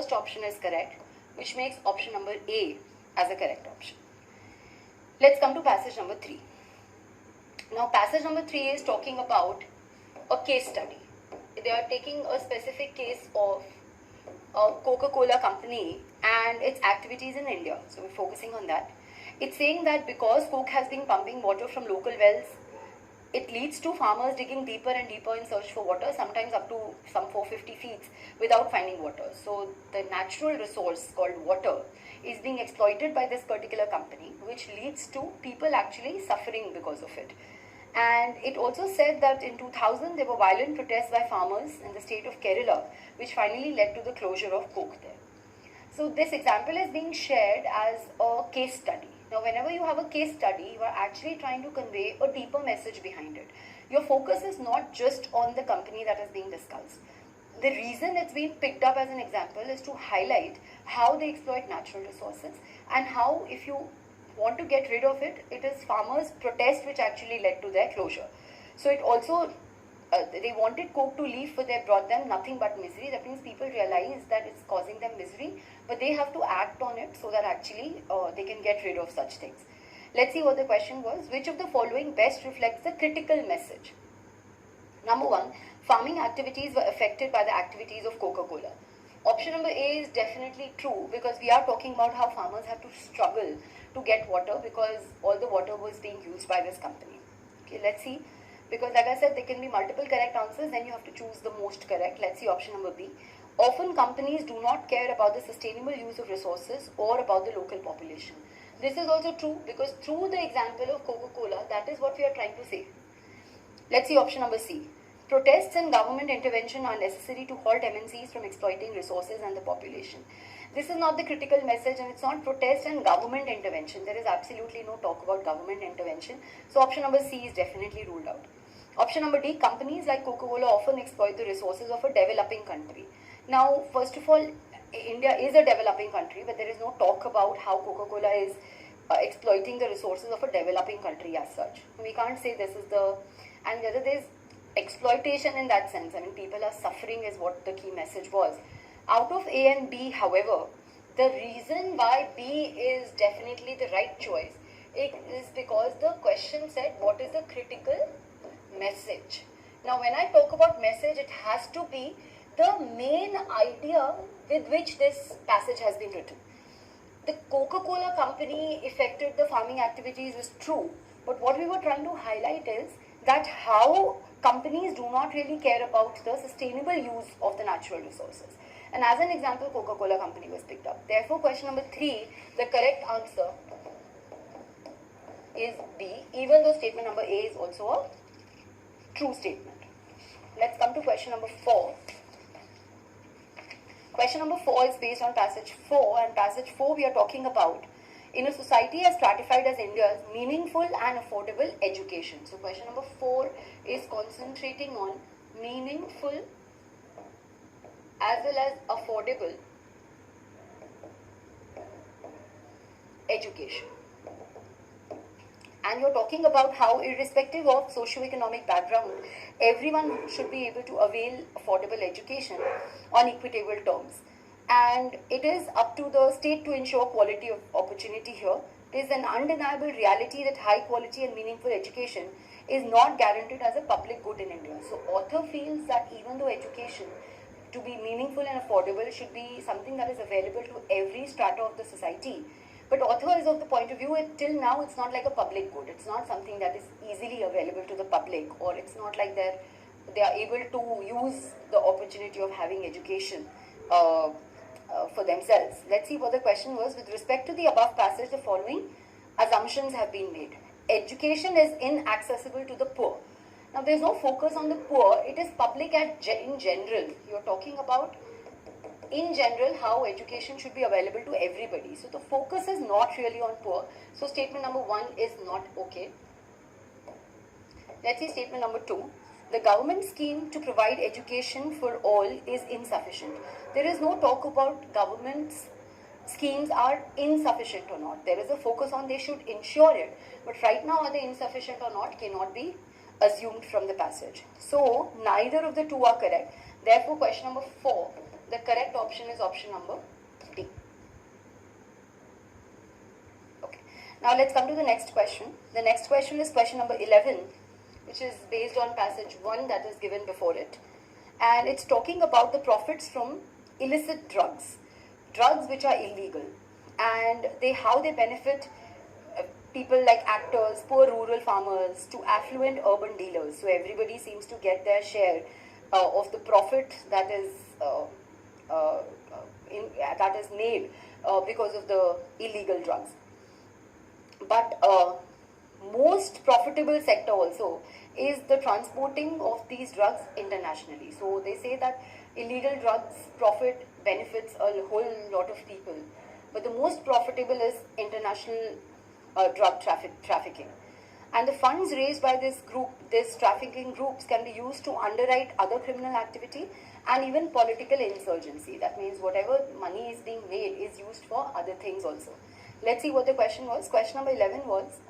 first option is correct, which makes option number A as a correct option. Let's come to passage number 3. Now, passage number 3 is talking about a case study. They are taking a specific case of a Coca-Cola company and its activities in India. So we're focusing on that. It's saying that because Coke has been pumping water from local wells, it leads to farmers digging deeper and deeper in search for water, sometimes up to some 450 feet without finding water. So the natural resource called water is being exploited by this particular company, which leads to people actually suffering because of it. And it also said that in 2000 there were violent protests by farmers in the state of Kerala, which finally led to the closure of Coke there. So this example is being shared as a case study. Now, whenever you have a case study, you are actually trying to convey a deeper message behind it. Your focus is not just on the company that is being discussed. The reason it's been picked up as an example is to highlight how they exploit natural resources and how, if you want to get rid of it, it is farmers' protest which actually led to their closure. So it also, they wanted Coke to leave, but they brought them nothing but misery. That means people realize that it's causing them misery, but they have to act on it so that actually they can get rid of such things. Let's see what the question was. Which of the following best reflects the critical message? Number 1, farming activities were affected by the activities of Coca-Cola. Option number A is definitely true, because we are talking about how farmers have to struggle to get water because all the water was being used by this company. Okay, let's see. Because like I said, there can be multiple correct answers, then you have to choose the most correct. Let's see option number B. Often companies do not care about the sustainable use of resources or about the local population. This is also true, because through the example of Coca-Cola, that is what we are trying to say. Let's see option number C. Protests and government intervention are necessary to halt MNCs from exploiting resources and the population. This is not the critical message, and it's not protest and government intervention. There is absolutely no talk about government intervention. So option number C is definitely ruled out. Option number D, companies like Coca-Cola often exploit the resources of a developing country. Now, first of all, India is a developing country, but there is no talk about how Coca-Cola is exploiting the resources of a developing country as such. We can't say this is the, and whether there's exploitation in that sense. I mean, people are suffering is what the key message was. Out of A and B, however, the reason why B is definitely the right choice is because the question said, what is the critical message? Now, when I talk about message, it has to be the main idea with which this passage has been written. The Coca-Cola company affected the farming activities is true, but what we were trying to highlight is that how companies do not really care about the sustainable use of the natural resources. And as an example, Coca-Cola company was picked up. Therefore, question number 3, the correct answer is B, even though statement number A is also a true statement. Let's come to question number 4. Question number 4 is based on passage 4, and passage 4 we are talking about in a society as stratified as India's meaningful and affordable education. So question number 4 is concentrating on meaningful as well as affordable education. And you're talking about how, irrespective of socio-economic background, everyone should be able to avail affordable education on equitable terms. And it is up to the state to ensure quality of opportunity here. It is an undeniable reality that high quality and meaningful education is not guaranteed as a public good in India. So author feels that even though education to be meaningful and affordable should be something that is available to every strata of the society, but author is of the point of view, till now it's not like a public good. It's not something that is easily available to the public, or it's not like they are able to use the opportunity of having education for themselves. Let's see what the question was. With respect to the above passage, the following assumptions have been made. Education is inaccessible to the poor. Now, there is no focus on the poor. It is public in general. You are talking about in general how education should be available to everybody. So the focus is not really on poor. So statement number 1 is not okay. Let's see statement number 2. The government scheme to provide education for all is insufficient. There is no talk about government's schemes are insufficient or not. There is a focus on they should ensure it. But right now, are they insufficient or not cannot be assumed from the passage. So neither of the two are correct. Therefore, question number 4, The correct option is option number D. Okay. Now let's come to the next question. The next question is question number 11, which is based on passage 1 that is given before it. And it's talking about the profits from illicit drugs, drugs which are illegal, and how they benefit people like actors, poor rural farmers, to affluent urban dealers. So everybody seems to get their share of the profit that is made because of the illegal drugs. But most profitable sector also is the transporting of these drugs internationally. So they say that illegal drugs profit benefits a whole lot of people, but the most profitable is international drug trafficking. And the funds raised by these trafficking groups can be used to underwrite other criminal activity and even political insurgency. That means whatever money is being made is used for other things also. Let's see what the question was. Question number 11 was,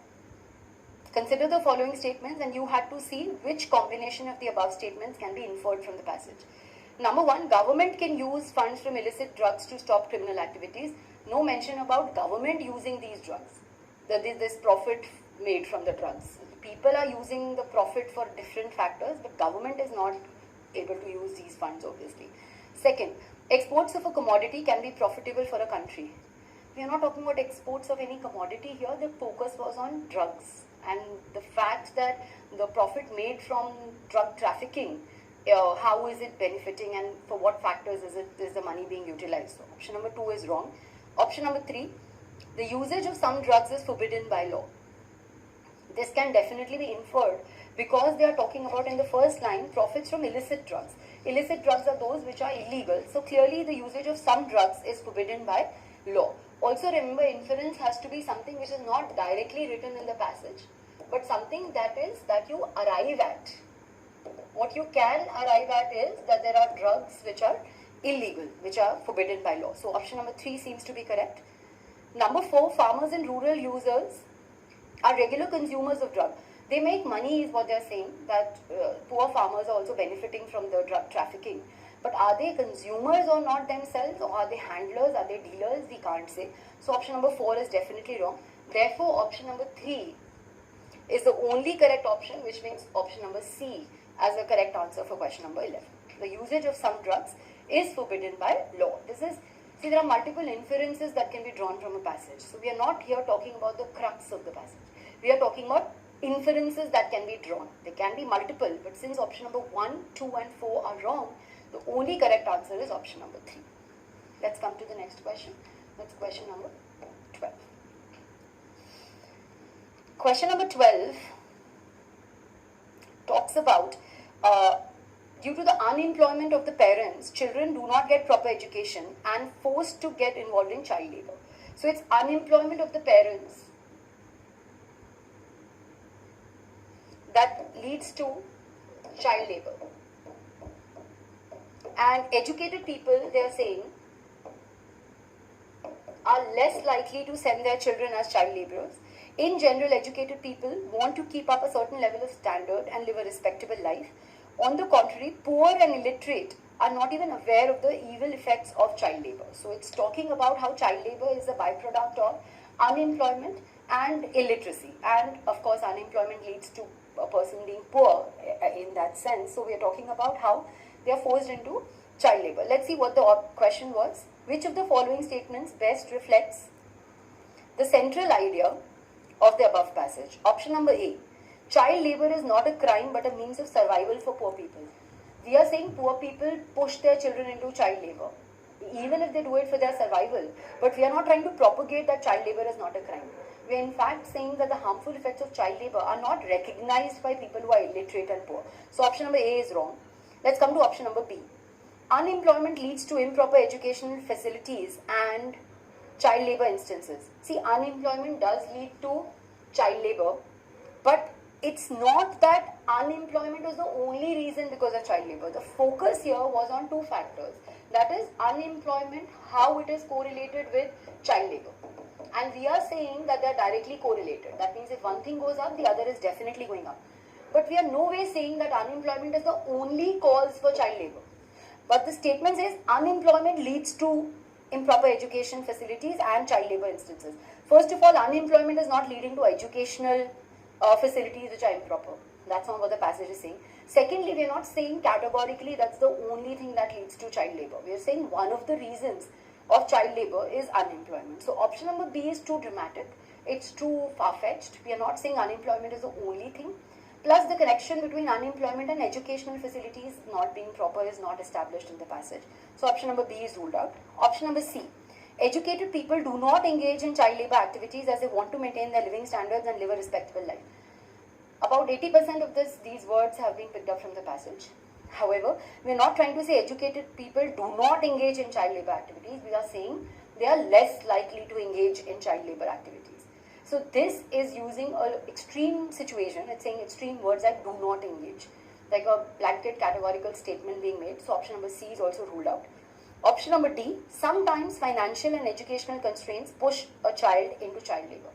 consider the following statements, and you had to see which combination of the above statements can be inferred from the passage. Number 1, government can use funds from illicit drugs to stop criminal activities. No mention about government using these drugs. This profit made from the drugs. People are using the profit for different factors, but government is not able to use these funds, obviously. Second, exports of a commodity can be profitable for a country. We are not talking about exports of any commodity here. The focus was on drugs and the fact that the profit made from drug trafficking, how is it benefiting and for what factors is the money being utilized. So option number 2 is wrong. Option number 3, the usage of some drugs is forbidden by law. This can definitely be inferred because they are talking about in the first line profits from illicit drugs. Illicit drugs are those which are illegal. So clearly the usage of some drugs is forbidden by law. Also remember, inference has to be something which is not directly written in the passage, but something that you arrive at. What you can arrive at is that there are drugs which are illegal, which are forbidden by law. So option number 3 seems to be correct. Number 4, farmers and rural users are regular consumers of drugs. They make money is what they are saying, that poor farmers are also benefiting from the drug trafficking. But are they consumers or not themselves, or are they handlers, are they dealers? We can't say. So option number 4 is definitely wrong. Therefore, option number 3 is the only correct option, which makes option number C as the correct answer for question number 11. The usage of some drugs is forbidden by law. See, there are multiple inferences that can be drawn from a passage. So we are not here talking about the crux of the passage. We are talking about inferences that can be drawn. They can be multiple, but since option number 1, 2 and 4 are wrong, the only correct answer is option number 3. Let's come to the next question. That's question number 12. Question number 12 talks about due to the unemployment of the parents, children do not get proper education and forced to get involved in child labor. So it's unemployment of the parents that leads to child labor. And educated people, they are saying, are less likely to send their children as child laborers. In general, educated people want to keep up a certain level of standard and live a respectable life. On the contrary, poor and illiterate are not even aware of the evil effects of child labor. So it's talking about how child labor is a byproduct of unemployment and illiteracy. And of course, unemployment leads to a person being poor in that sense. So we are talking about how they are forced into child labor. Let's see what the question was. Which of the following statements best reflects the central idea of the above passage? Option number A, child labor is not a crime but a means of survival for poor people. We are saying poor people push their children into child labor, even if they do it for their survival. But we are not trying to propagate that child labor is not a crime. We are in fact saying that the harmful effects of child labor are not recognized by people who are illiterate and poor. So option number A is wrong. Let's come to option number B. Unemployment leads to improper educational facilities and child labor instances. See, unemployment does lead to child labor, but it's not that unemployment is the only reason because of child labor. The focus here was on two factors. That is unemployment, how it is correlated with child labor. And we are saying that they are directly correlated. That means if one thing goes up, the other is definitely going up. But we are no way saying that unemployment is the only cause for child labor. But the statement says unemployment leads to improper education facilities and child labor instances. First of all, unemployment is not leading to educational facilities which are improper. That's not what the passage is saying. Secondly, we are not saying categorically that's the only thing that leads to child labor. We are saying one of the reasons of child labor is unemployment. So option number B is too dramatic. It's too far-fetched. We are not saying unemployment is the only thing. Plus, the connection between unemployment and educational facilities not being proper is not established in the passage. So option number B is ruled out. Option number C. Educated people do not engage in child labor activities as they want to maintain their living standards and live a respectable life. About 80% of these words have been picked up from the passage. However, we are not trying to say educated people do not engage in child labor activities. We are saying they are less likely to engage in child labor activities. So this is using an extreme situation. It's saying extreme words like do not engage. Like a blanket categorical statement being made. So option number C is also ruled out. Option number D, sometimes financial and educational constraints push a child into child labor.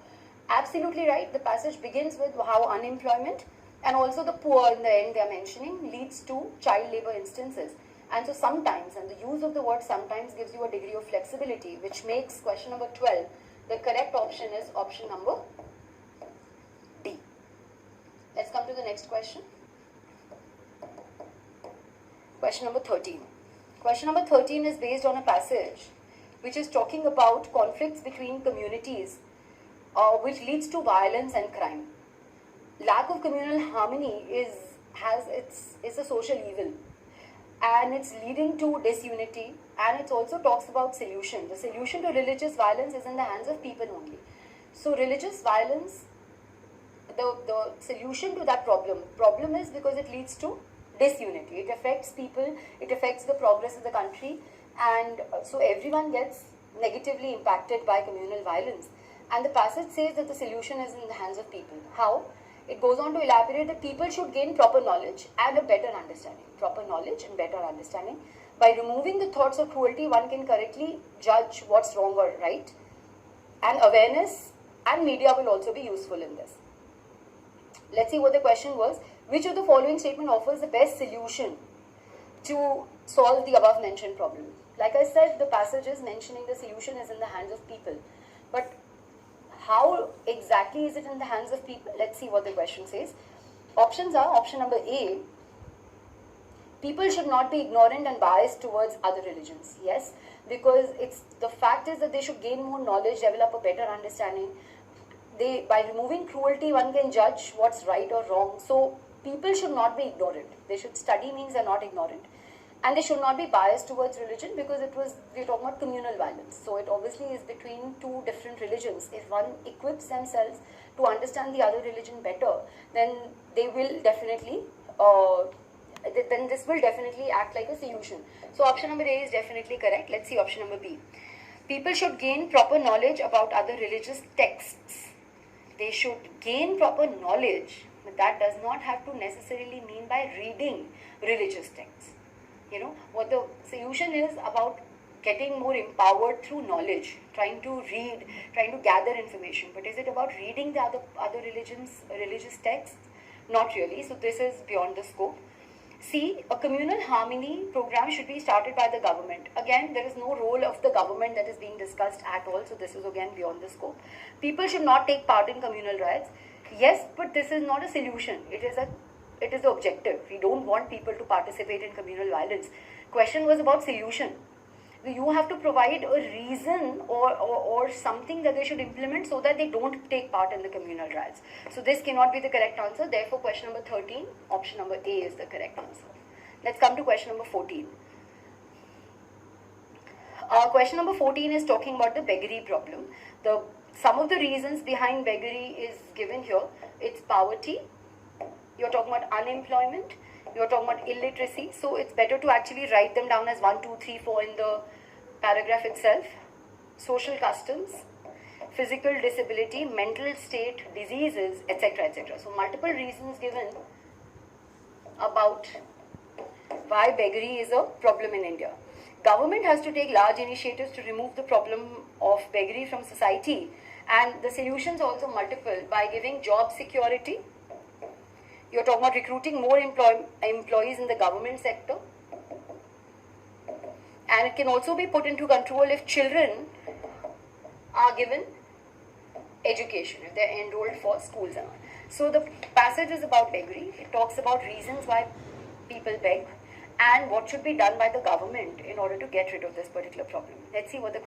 Absolutely right. The passage begins with how unemployment and also the poor in the end they are mentioning leads to child labor instances. And so sometimes, and the use of the word sometimes gives you a degree of flexibility, which makes question number 12, the correct option is option number D. Let's come to the next question. Question number 13. Question number 13 is based on a passage which is talking about conflicts between communities which leads to violence and crime. Lack of communal harmony is a social evil, and it's leading to disunity, and it also talks about solution. The solution to religious violence is in the hands of people only. So religious violence, the solution to that problem is because it leads to disunity. It affects people, it affects the progress of the country, and so everyone gets negatively impacted by communal violence. And the passage says that the solution is in the hands of people. How? It goes on to elaborate that people should gain proper knowledge and a better understanding. Proper knowledge and better understanding. By removing the thoughts of cruelty, one can correctly judge what's wrong or right. And awareness and media will also be useful in this. Let's see what the question was. Which of the following statement offers the best solution to solve the above mentioned problem? Like I said, the passage is mentioning the solution is in the hands of people. But how exactly is it in the hands of people? Let's see what the question says. Options are option number A, people should not be ignorant and biased towards other religions. Yes, because the fact is that they should gain more knowledge, develop a better understanding. By removing cruelty, one can judge what's right or wrong. So people should not be ignorant. They should study means they're not ignorant. And they should not be biased towards religion because we're talking about communal violence. So it obviously is between two different religions. If one equips themselves to understand the other religion better, then they will definitely, then this will definitely act like a solution. So option number A is definitely correct. Let's see option number B. People should gain proper knowledge about other religious texts. They should gain proper knowledge, but that does not have to necessarily mean by reading religious texts. You know, what the solution is about getting more empowered through knowledge, trying to read, trying to gather information. But is it about reading the other religious texts? Not really. So this is beyond the scope. C, a communal harmony program should be started by the government. Again, there is no role of the government that is being discussed at all. So this is again beyond the scope. People should not take part in communal riots. Yes, but this is not a solution. It is the objective. We don't want people to participate in communal violence. Question was about solution. You have to provide a reason or something that they should implement so that they don't take part in the communal riots. So this cannot be the correct answer. Therefore, question number 13, option number A is the correct answer. Let's come to question number 14. Question number 14 is talking about the beggary problem. Some of the reasons behind beggary is given here. It's poverty. You're talking about unemployment, you're talking about illiteracy, so it's better to actually write them down as 1, 2, 3, 4 in the paragraph itself. Social customs, physical disability, mental state, diseases, etc., etc. So multiple reasons given about why beggary is a problem in India. Government has to take large initiatives to remove the problem of beggary from society, and the solutions are also multiple by giving job security. You're talking about recruiting more employees in the government sector. And it can also be put into control if children are given education, if they're enrolled for schools and all. So the passage is about beggary. It talks about reasons why people beg and what should be done by the government in order to get rid of this particular problem. Let's see what the